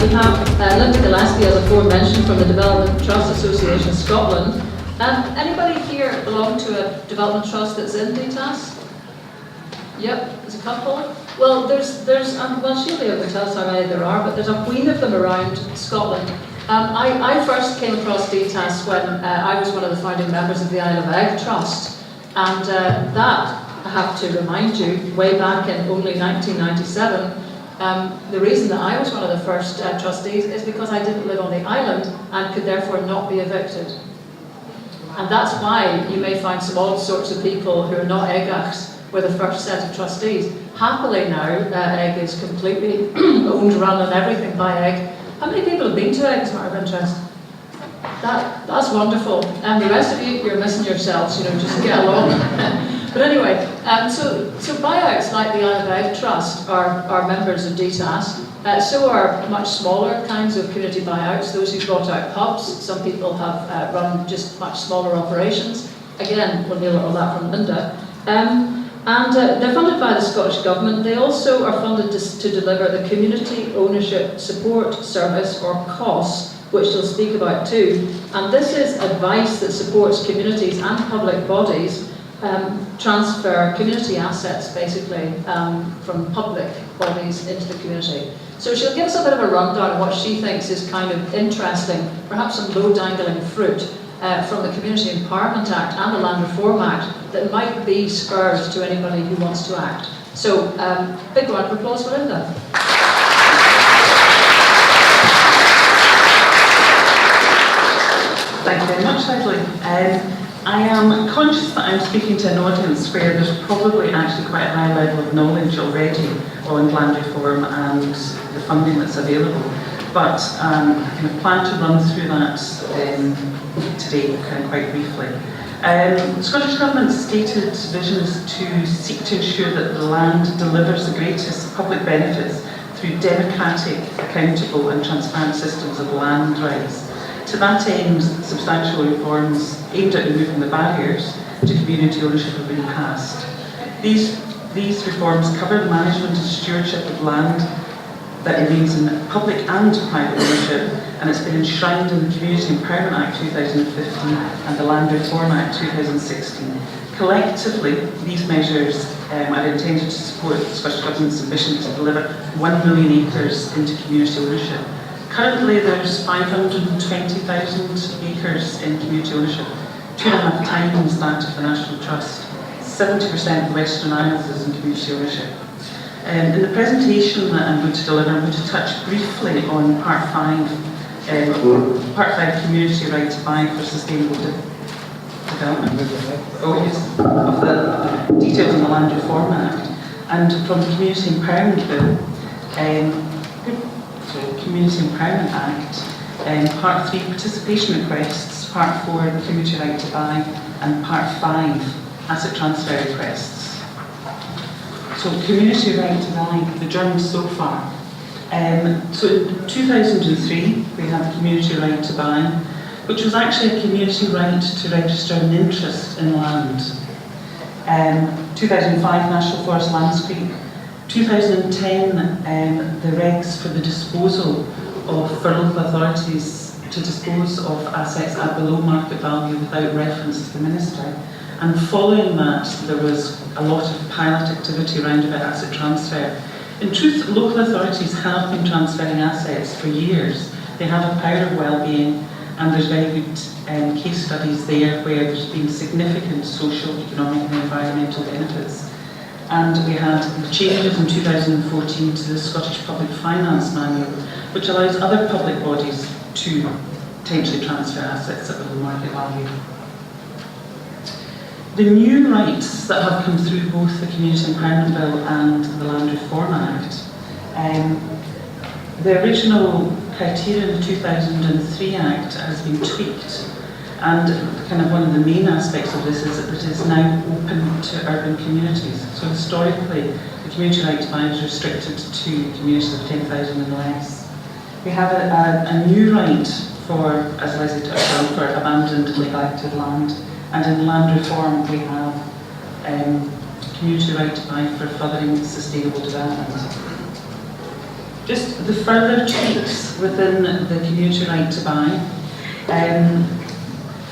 we have Linda Gillespie, as aforementioned, from the Development Trust Association Scotland. Anybody here belong to a development trust that's in DTAS? Yep, there's a couple. Well, well, she'll be able to tell us how many there are, but there's a queen of them around Scotland. I first came across DTAS when I was one of the founding members of the Isle of Egg Trust, and that, I have to remind you, way back in only 1997, the reason that I was one of the first trustees is because I didn't live on the island and could therefore not be evicted. And that's why you may find some odd sorts of people who are not EGACs were the first set of trustees. Happily now, EGG is completely owned, run and everything by EGG. How many people have been to EGG as a matter of interest? That's wonderful. And the rest of you, you're missing yourselves, just get along. But anyway, so buyouts like the Isle of Egg Trust are members of DTAS. So are much smaller kinds of community buyouts, those who bought out pubs. Some people have run just much smaller operations. Again, we'll hear all that from Linda. And they're funded by the Scottish Government. They also are funded to deliver the Community Ownership Support Service, or COSS, which they'll speak about too. And this is advice that supports communities and public bodies transfer community assets, basically, from public bodies into the community. So she'll give us a bit of a rundown of what she thinks is kind of interesting, perhaps some low-dangling fruit from the Community Empowerment Act and the Land Reform Act that might be spurs to anybody who wants to act. So, big round of applause for Linda. Thank you very much, Leslie. I am conscious that I'm speaking to an audience where there's probably actually quite a high level of knowledge already on land reform and the funding that's available. But I kind of plan to run through that today quite briefly. The Scottish Government's stated vision is to seek to ensure that the land delivers the greatest public benefits through democratic, accountable and transparent systems of land rights. To that end, substantial reforms aimed at removing the barriers to community ownership have been passed. These reforms cover the management and stewardship of land that remains in public and private ownership, and it's been enshrined in the Community Empowerment Act 2015 and the Land Reform Act 2016. Collectively, these measures are intended to support the Scottish Government's ambition to deliver 1 million acres into community ownership. Currently, there's 520,000 acres in community ownership, 2.5 times that of the National Trust. 70% of the Western Isles is in community ownership. In the presentation that I'm going to deliver, I'm going to touch briefly on Part 5, Community Right to Buy for Sustainable Development, of the details in the Land Reform Act, and from the Community Empowerment Bill, Community Empowerment Act, Part 3, Participation Requests, Part 4, the Community Right to Buy, and Part 5, Asset Transfer Requests. So, Community Right to Buy, the journey so far. So in 2003, we had the Community Right to Buy, which was actually a community right to register an interest in land. 2005, National Forest Landscape. 2010, the regs for the disposal for local authorities to dispose of assets at below market value without reference to the Minister. And following that, there was a lot of pilot activity around about asset transfer. In truth, local authorities have been transferring assets for years. They have a power of well-being, and there's very good case studies there where there's been significant social, economic and environmental benefits. And we had changes in 2014 to the Scottish Public Finance Manual, which allows other public bodies to potentially transfer assets at below market value. The new rights that have come through both the Community Empowerment Bill and the Land Reform Act, the original criteria in the 2003 Act has been tweaked. And kind of one of the main aspects of this is that it is now open to urban communities. So historically, the community right to buy is restricted to communities of 10,000 and less. We have a new right for, as Leslie touched on, for abandoned and neglected land. And in land reform, we have community right to buy for furthering sustainable development. Just the further tweaks within the community right to buy.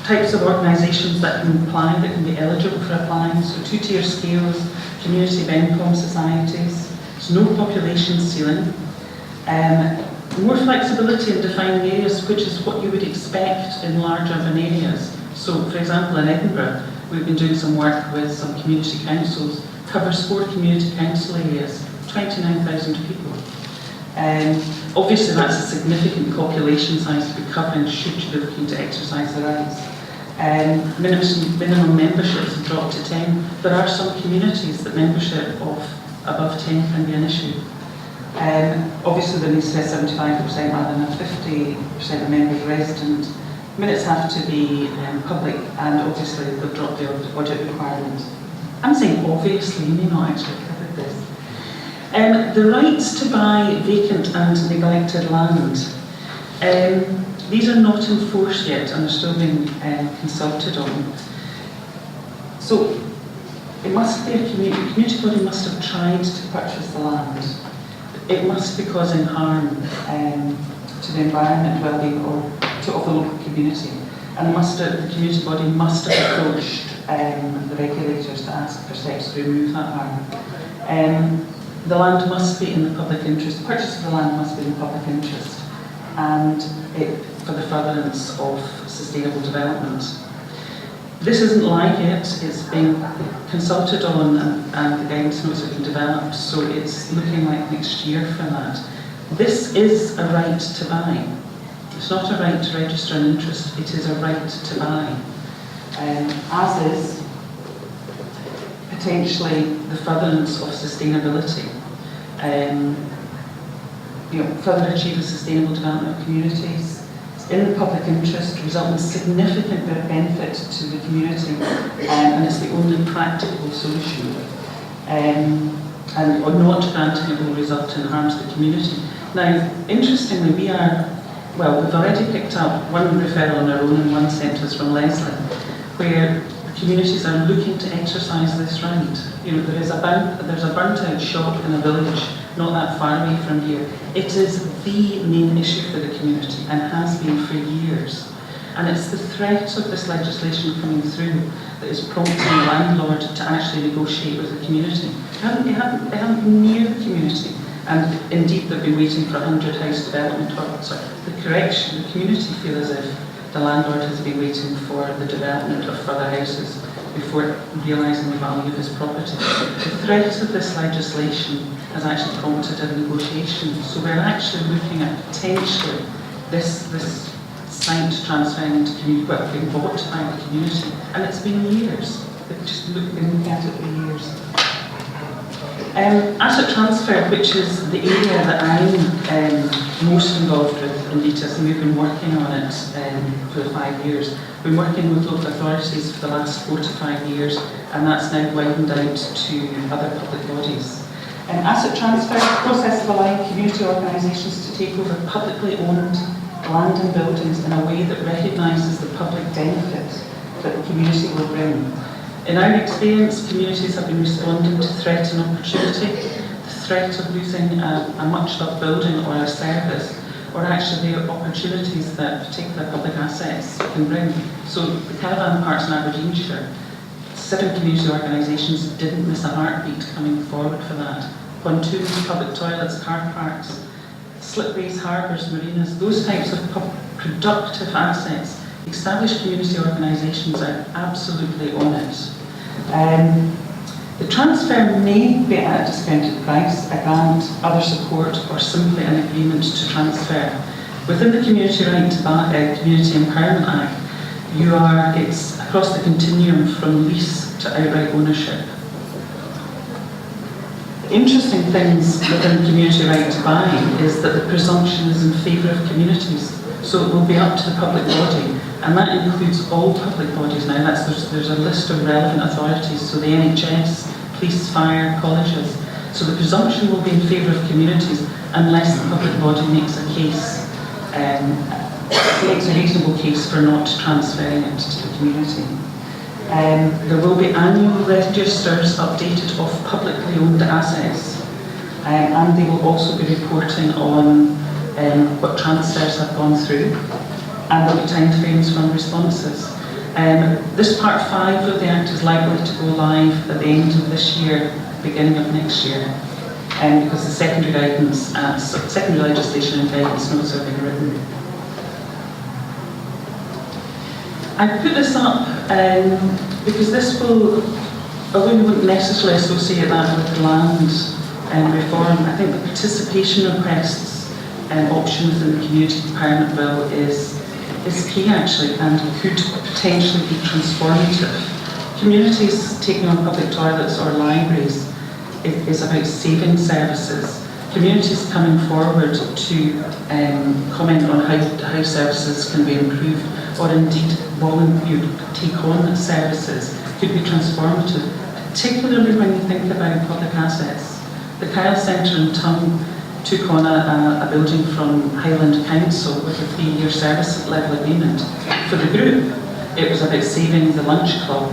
Types of organisations that can apply, that can be eligible for applying. So 2-tier scales, community BENCOM societies. There's no population ceiling. More flexibility in defining areas, which is what you would expect in large urban areas. So, for example, in Edinburgh, we've been doing some work with some community councils, covers 4 community council areas, 29,000 people. Obviously, that's a significant population size to be covering should you be looking to exercise the rights. Minimum memberships have dropped to 10. There are some communities that membership of above 10 can be an issue. Obviously, there needs to be 75% rather than 50% of members resident. Minutes have to be public, and obviously they'll drop the budget requirement. I'm saying obviously, you may not actually cover this. The rights to buy vacant and neglected land. These are not enforced yet and are still being consulted on. So it must be a community body must have tried to purchase the land. It must be causing harm to the environment, well-being, or to of the local community. And the community body must have approached the regulators to ask for steps to remove that harm. The land must be in the public interest. The purchase of the land must be in the public interest, and for the furtherance of sustainable development. This isn't live yet, it's being consulted on and the guidance notes have been developed, so it's looking like next year for that. This is a right to buy. It's not a right to register an interest, it is a right to buy. As is potentially the furtherance of sustainability. Further achieve the sustainable development of communities. In the public interest, resulting in significant benefit to the community, and it's the only practical solution. And not granting it will result in harm to the community. Now, interestingly, we've already picked up one referral on our own and one sent us from Leslie, where communities are looking to exercise this right. There's a burnt-out shop in a village not that far away from here. It is the main issue for the community and has been for years. And it's the threat of this legislation coming through that is prompting the landlord to actually negotiate with the community. They haven't been near the community. And indeed, they've been waiting for 100-house development. The community feel as if the landlord has been waiting for the development of further houses before realising the value of his property. The threat of this legislation has actually prompted a negotiation. So we're actually looking at potentially this site transferring into community, being bought by the community. And it's been years. They've just been looking at it for years. Asset transfer, which is the area that I'm most involved with in DETAS, and we've been working on it for 5 years. We've been working with local authorities for the last 4 to 5 years, and that's now widened out to other public bodies. Asset transfer is the process of allowing community organisations to take over publicly owned land and buildings in a way that recognises the public benefit that the community will bring. In our experience, communities have been responding to threat and opportunity, the threat of losing a much-loved building or a service, or actually the opportunities that particular public assets can bring. So the caravan parks in Aberdeenshire, 7 community organisations didn't miss a heartbeat coming forward for that. Pontoons, public toilets, car parks, slipways, harbours, marinas, those types of productive assets. Established community organisations are absolutely on it. The transfer may be at a discounted price, a grant, other support, or simply an agreement to transfer. Within the Community Right to Buy, Community Empowerment Act, it's across the continuum from lease to outright ownership. Interesting things within Community Right to Buy is that the presumption is in favour of communities. So it will be up to the public body, and that includes all public bodies now. There's a list of relevant authorities, so the NHS, police, fire, colleges. So the presumption will be in favour of communities unless the public body makes a case, makes a reasonable case for not transferring it to the community. There will be annual registers updated of publicly owned assets. and they will also be reporting on what transfers have gone through, and there'll be timeframes from responses. This part 5 of the Act is likely to go live at the end of this year, beginning of next year, because the secondary guidance, secondary legislation and guidance notes are being written. I put this up because this will, although we wouldn't necessarily associate that with land reform, I think the participation requests option within the Community Empowerment Bill is key actually, and could potentially be transformative. Communities taking on public toilets or libraries is about saving services. Communities coming forward to comment on how services can be improved, or indeed volunteer take on services, could be transformative, particularly when you think about public assets. The Kyle Centre in Tongue took on a building from Highland Council with a 3-year service level agreement for the group. It was about saving the lunch club,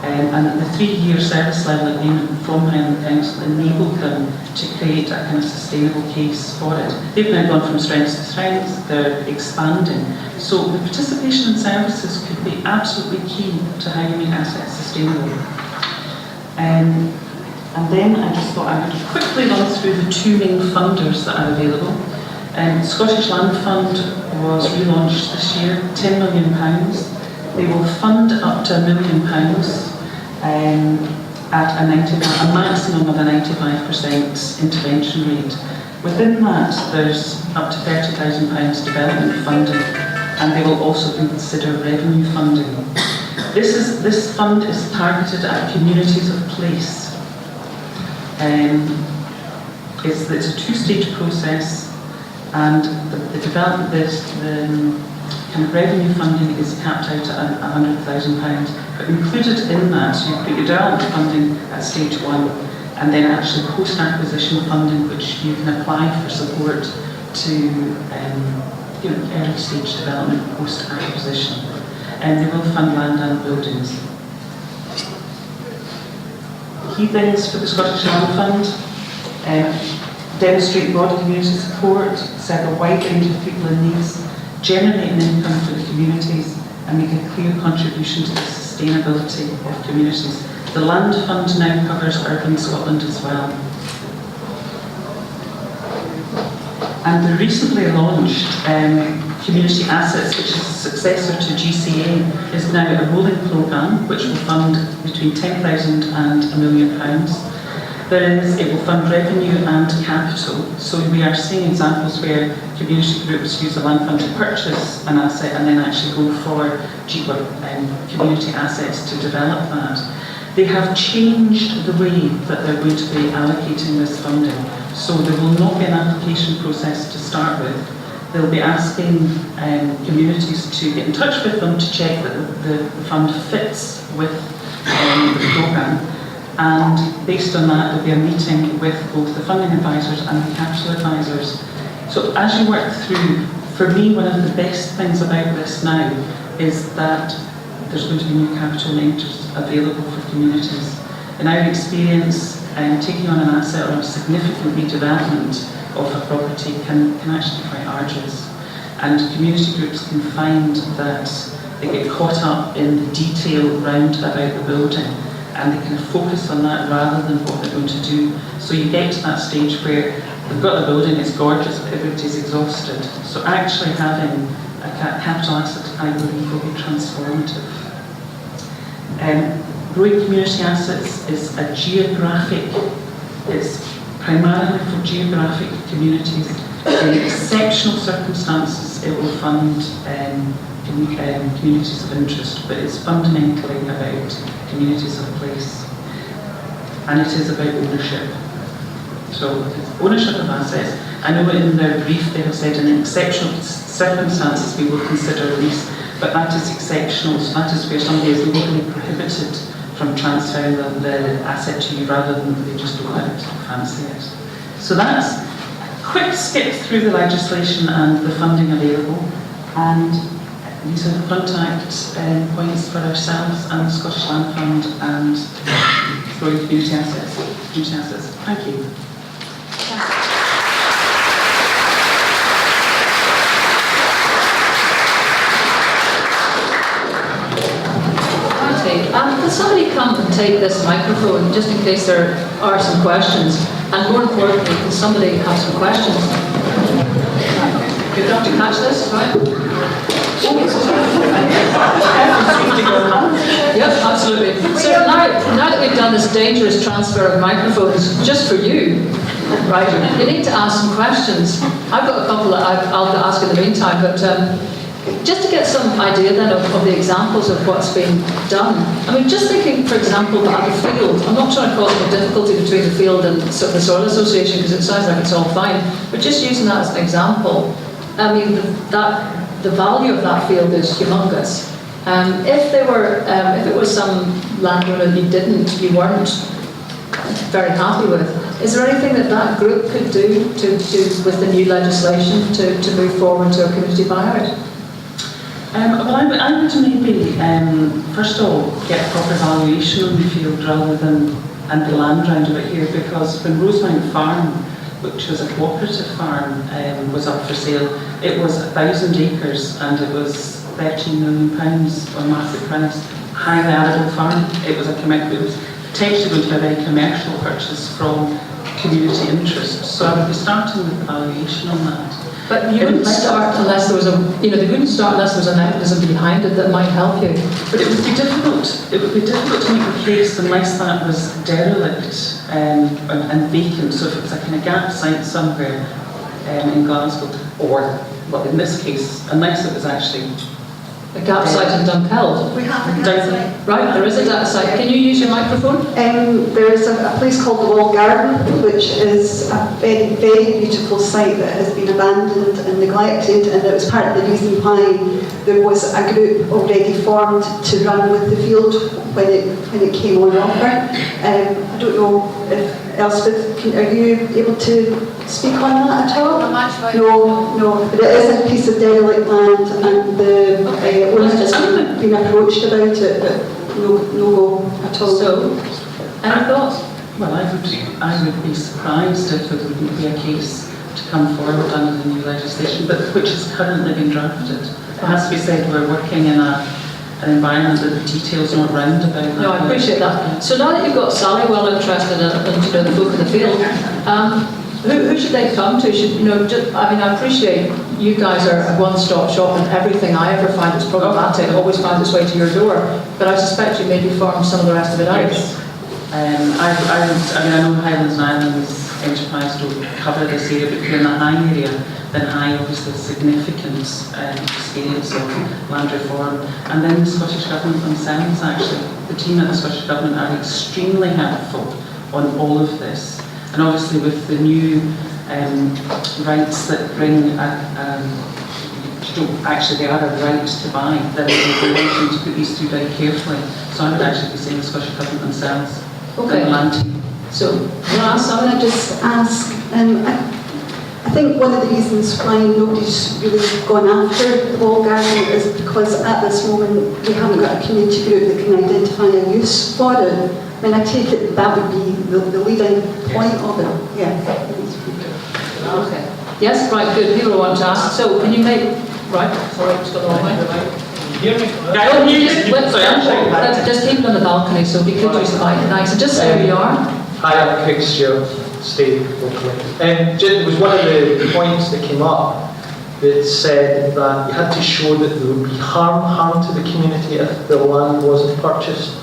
and the 3-year service level agreement from Highland Council enabled them to create a kind of sustainable case for it. They've now gone from strength to strength, they're expanding. So the participation in services could be absolutely key to how you make assets sustainable. And then I just thought I would quickly run through the 2 main funders that are available. Scottish Land Fund was relaunched this year, £10 million. They will fund up to £1 million at a maximum of a 95% intervention rate. Within that, there's up to £30,000 development funding, and they will also consider revenue funding. This fund is targeted at communities of place. It's a 2-stage process, and the development, the kind of revenue funding is capped out at £100,000. But included in that, so you've got your development funding at stage 1, and then actually post-acquisition funding, which you can apply for support to early stage development post-acquisition. And they will fund land and buildings. Key things for the Scottish Land Fund: demonstrate broad community support, serve a wide range of people in needs, generate an income for the communities, and make a clear contribution to the sustainability of communities. The Land Fund now covers urban Scotland as well. And the recently launched Community Assets, which is a successor to GCA, is now a rolling programme which will fund between £10,000 and £1 million. It will fund revenue and capital. So we are seeing examples where community groups use the Land Fund to purchase an asset and then actually go for cheaper community assets to develop that. They have changed the way that they're going to be allocating this funding. So there will not be an application process to start with. They'll be asking communities to get in touch with them to check that the fund fits with the programme. And based on that, there'll be a meeting with both the funding advisors and the capital advisors. So as you work through, for me, one of the best things about this now is that there's going to be new capital mentors available for communities. In our experience, taking on an asset or a significant redevelopment of a property can actually be quite arduous. And community groups can find that they get caught up in the detail round about the building, and they can focus on that rather than what they're going to do. So you get to that stage where they've got the building, it's gorgeous, but everybody's exhausted. So actually having a capital asset, I believe, will be transformative. Growing community assets is a geographic, it's primarily for geographic communities. In exceptional circumstances, it will fund communities of interest, but it's fundamentally about communities of place. And it is about ownership. So it's ownership of assets. I know in their brief they have said in exceptional circumstances we will consider a lease, but that is exceptional, so that is where somebody is legally prohibited from transferring the asset to you rather than they just don't fancy it. So that's a quick skip through the legislation and the funding available, and these are the contact points for ourselves and the Scottish Land Fund and growing community assets. Thank you. take this microphone just in case there are some questions? And more importantly, can somebody have some questions? You've got to catch this, right? Yep, absolutely. So now that we've done this dangerous transfer of microphones just for you, right, you need to ask some questions. I've got a couple that I'll ask in the meantime, but just to get some idea then of the examples of what's been done. I mean, just thinking, for example, about the field. I'm not trying to cause a difficulty between the field and the Soil Association because it sounds like it's all fine, but just using that as an example. I mean, the value of that field is humongous. If it was some landowner you weren't very happy with, is there anything that group could do with the new legislation to move forward to a community buyout? Well, I would maybe, first of all, get a proper valuation on the field rather than and the land round about here, because when Rosemount Farm, which was a cooperative farm, was up for sale, it was 1,000 acres and it was £13 million on market price. Highly arable farm. It was potentially going to be a very commercial purchase from community interest. So I would be starting with the valuation on that. But you wouldn't start unless there was they wouldn't start unless there was a mechanism behind it that might help you. But it would be difficult. It would be difficult to make a case unless that was derelict and vacant. So if it was a kind of gap site somewhere in Glasgow, or, well, in this case, unless it was actually a gap site in Dunkeld. We have a gap site. Right, there is a gap site. Can you use your microphone? There is a place called the Wall Garden, which is a very, very beautiful site that has been abandoned and neglected, and it was part of the reason why there was a group already formed to run with the field when it came on offer. I don't know if Elspeth, are you able to speak on that at all? No, but it is a piece of derelict land, and the owners have been approached about it, but no go at all. So, any thoughts? Well, I would be surprised if it wouldn't be a case to come forward under the new legislation, but which is currently being drafted. It has to be said we're working in an environment that the details aren't round about that. No, I appreciate that. So now that you've got Sally well interested in the folk of the field, who should they come to? I appreciate you guys are a one-stop shop, and everything I ever find that's problematic always finds its way to your door. But I suspect you maybe farm some of the rest of it out. Yes. I know Highlands and Islands Enterprise don't cover this area, but if you're in the High area, then High obviously has significant experience of land reform. And then the Scottish Government themselves, actually, the team at the Scottish Government are extremely helpful on all of this. And obviously with the new rights that bring, they are a right to buy, then we're wanting to put these two very carefully. So I would actually be saying the Scottish Government themselves. Okay. And the land team. So, can I just ask, I think one of the reasons why nobody's really gone after the Wall Garden is because at this moment we haven't got a community group that can identify a use for it. I mean, I take it that would be the leading point of it. Yeah. Okay. Yes, right, good. People want to ask. So, can you make... Right, sorry, just got the wrong way. Just keep it on the balcony, so we could use the mic. Thanks. And just say who you are. Hi, I'm Craig Stewart, stay locally. There was one of the points that came up that said that you had to show that there would be harm to the community if the land wasn't purchased.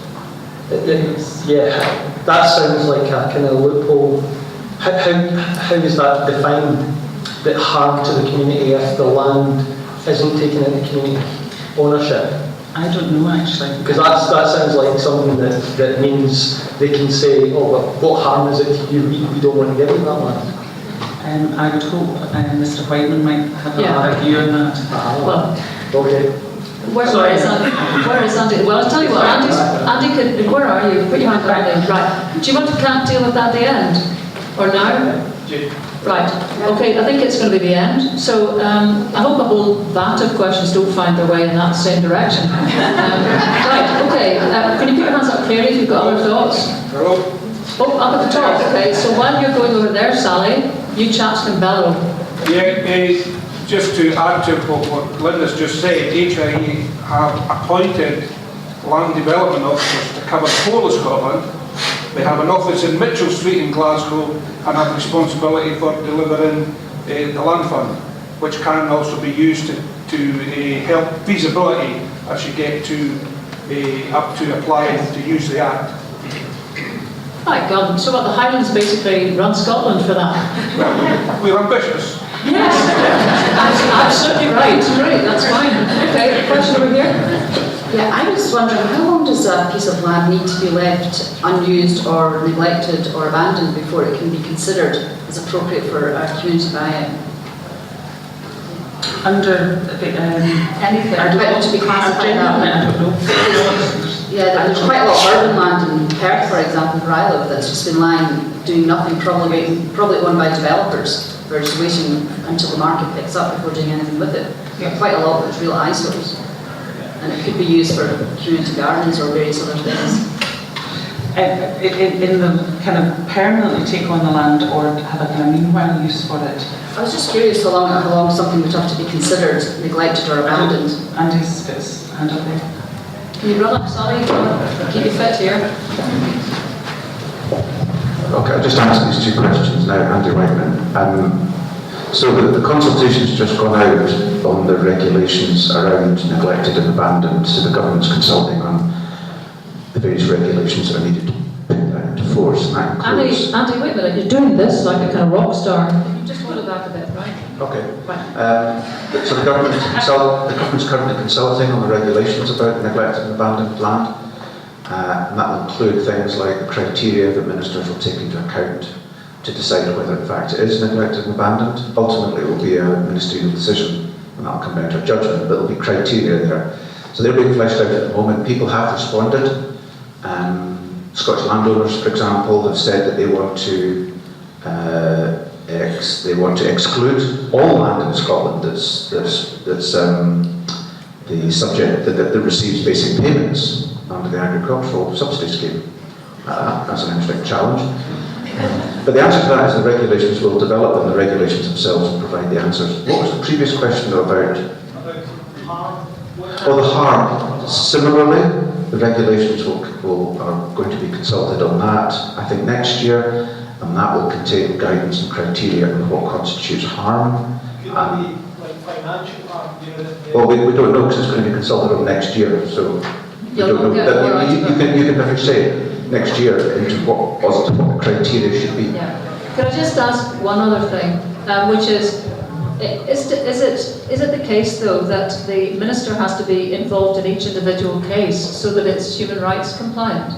Yeah, that sounds like a kind of loophole. How is that defined, that harm to the community if the land isn't taken into community ownership? I don't know actually. Because that sounds like something that means they can say, oh, well, what harm is it to you? We don't want to give you that land. I would hope Mr. Whiteman might have a view on that. Well, okay. Where is Andy? Well, I'll tell you what, Andy could, where are you? Put your hand around him. Right. Do you want to deal with that at the end? Or now? Right. Okay, I think it's going to be the end. So I hope the whole vat of questions don't find their way in that same direction. Right, okay. Can you put your hands up clearly if you've got other thoughts? Hello. Oh, up at the top. Okay, so while you're going over there, Sally, you chaps can bellow. Yeah, just to add to what Linda's just said, HIE have appointed land development officers to cover the whole of Scotland. They have an office in Mitchell Street in Glasgow and have responsibility for delivering the land fund, which can also be used to help feasibility as you get to up to applying to use the Act. My God, so what, the Highlands basically run Scotland for that? Well, we're ambitious. Yes, absolutely right, great, that's fine. Okay, question over here? Yeah, I was wondering, how long does a piece of land need to be left unused or neglected or abandoned before it can be considered as appropriate for a community buy-in? Under Anything. I don't But to be classified that way. I don't know. Yeah, there's quite a lot of urban land in Perth, for example, where I live, that's just been lying, doing nothing, probably owned by developers. We're just waiting until the market picks up before doing anything with it. Quite a lot that's real eyesores. And it could be used for community gardens or various other things. In the kind of permanently take on the land or have a kind of meanwhile use for it. I was just curious how long something would have to be considered neglected or abandoned. Andy's got his hand up there. Can you run up, Sally? Keep you fit here. Okay, I'll just answer these two questions now, Andy Whiteman. So the consultation's just gone out on the regulations around neglected and abandoned, so the government's consulting on the various regulations that are needed to put that into force, and that includes... Andy, wait a minute, you're doing this like a kind of rock star. You just hold it back a bit, right? Okay. So the government's currently consulting on the regulations about neglected and abandoned land, and that will include things like the criteria that ministers will take into account to decide whether in fact it is neglected and abandoned. Ultimately it will be a ministerial decision, and that will come down to a judgment, but there will be criteria there. So they're being fleshed out at the moment. People have responded. Scottish landowners, for example, have said that they want to exclude all land in Scotland that's the subject that receives basic payments under the agricultural subsidy scheme. That's an interesting challenge. But the answer to that is the regulations will develop, and the regulations themselves will provide the answers. What was the previous question about? Harm. Well, the harm. Similarly, the regulations are going to be consulted on that, I think, next year, and that will contain guidance and criteria on what constitutes harm. Could that be like financial harm? Well, we don't know because it's going to be consulted on next year, so we don't know. You can never say next year into what the criteria should be. Yeah. Could I just ask one other thing, which is it the case though that the minister has to be involved in each individual case so that it's human rights compliant?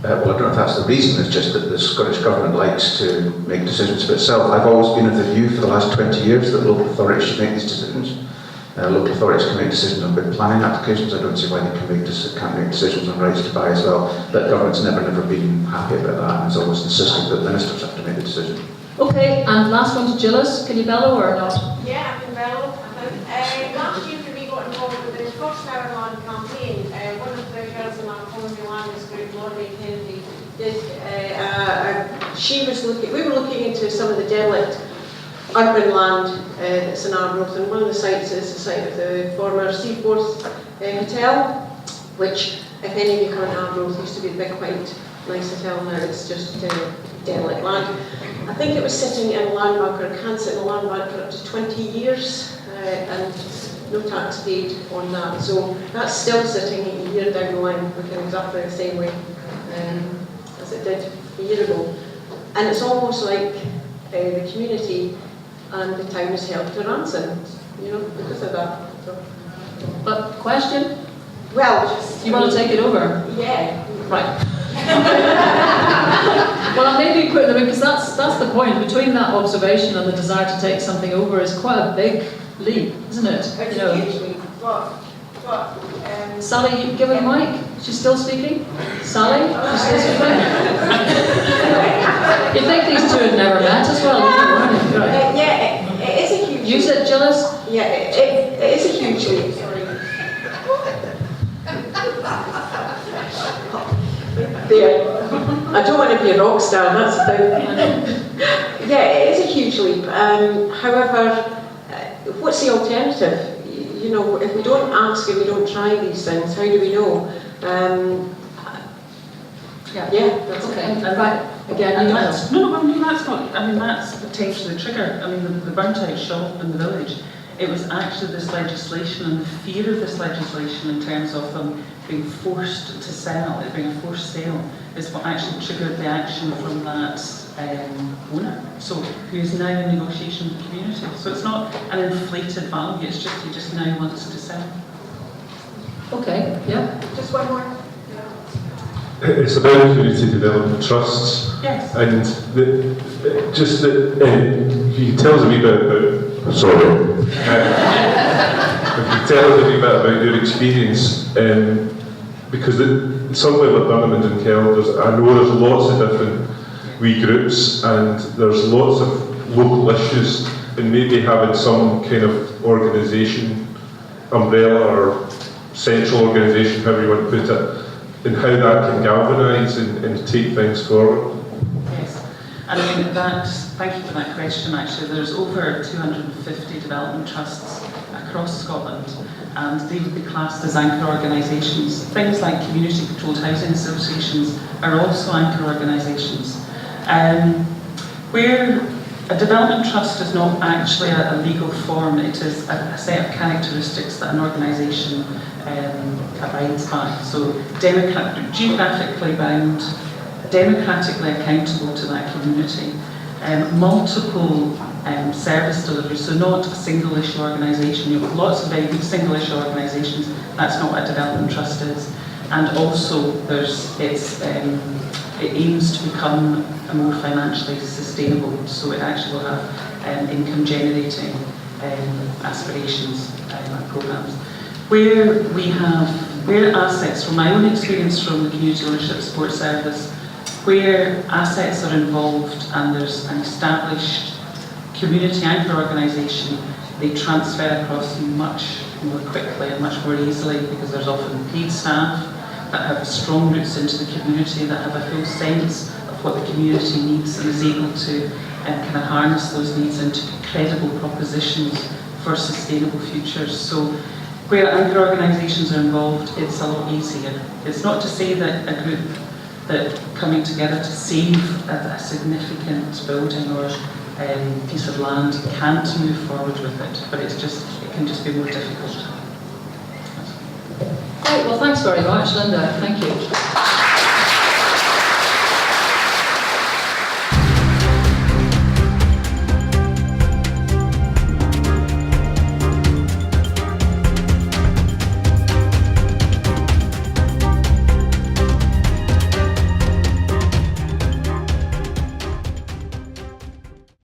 Well, I don't know if that's the reason, it's just that the Scottish Government likes to make decisions for itself. I've always been of the view for the last 20 years that local authorities should make these decisions. Local authorities can make decisions on big planning applications. I don't see why they can't make decisions on rights to buy as well. But government's never been happy about that, and has always insisted that ministers have to make the decision. Okay, and last one to Gilles. Can you bellow or not? Yeah, I can bellow. Last year when we got involved with the First Hour Land campaign, one of the girls in our Colony Lands group, Laurie Kennedy, we were looking into some of the derelict urban land that's in Arbroath, and one of the sites is the site of the former Seaforth Hotel, which, if any of you come in Arbroath, used to be a big, white, nice hotel. Now it's just derelict land. I think it was sitting in a land bank, or it can sit in a land bank for up to 20 years, and no tax paid on that. So that's still sitting a year down the line, looking exactly the same way as it did a year ago. And it's almost like the community and the town is held to ransom, because of that. So. But question? Well, You want to take it over? Yeah. Right. Well, I may be putting them in, because that's the point. Between that observation and the desire to take something over is quite a big leap, isn't it? It's a huge leap, but Sally, you give her a mic. She's still speaking? Sally? She's still speaking? You think these two had never met as well? yeah, it is a huge leap. Use it, Gilles? Yeah, it is a huge leap. There. I don't want to be a rock star, that's the thing. Yeah, it is a huge leap. However, what's the alternative? you know, if we don't ask and we don't try these things, how do we know? Yeah, that's Okay, okay. right, again, you know. That's not, I mean, that's potentially the trigger. I mean, the burnt out shop in the village, it was actually this legislation and the fear of this legislation in terms of them being forced to sell, it being a forced sale, is what actually triggered the action from that owner, so who is now in negotiation with the community. So it's not an inflated value, it's just he just now wants to sell. Okay, yeah. Just one more. It's about community development trusts. Yes. And just that you can tell us a wee bit about, sorry, if you tell us a wee bit about your experience, because somewhere like Dunham and Dunkeld, I know there's lots of different wee groups and there's lots of local issues, and maybe having some kind of organisation, umbrella or central organisation, however you want to put it, and how that can galvanise and take things forward. Yes, and I mean thank you for that question actually. There's over 250 development trusts across Scotland, and they would be classed as anchor organisations. Things like community controlled housing associations are also anchor organisations. Where a development trust is not actually a legal form, it is a set of characteristics that an organisation abides by. So geographically bound, democratically accountable to that community, multiple service deliveries, so not a single issue organisation. You have lots of very good single issue organisations, that's not what a development trust is. And also it aims to become more financially sustainable, so it actually will have income generating aspirations and programmes. Where assets, from my own experience from the Community Ownership Support Service, where assets are involved and there's an established community anchor organisation, they transfer across much more quickly and much more easily, because there's often paid staff that have strong roots into the community, that have a full sense of what the community needs and is able to kind of harness those needs into credible propositions for sustainable futures. So where anchor organisations are involved, it's a lot easier. It's not to say that a group that coming together to save a significant building or piece of land can't move forward with it, but it can just be more difficult. Right, well, thanks very much, Linda. Thank you.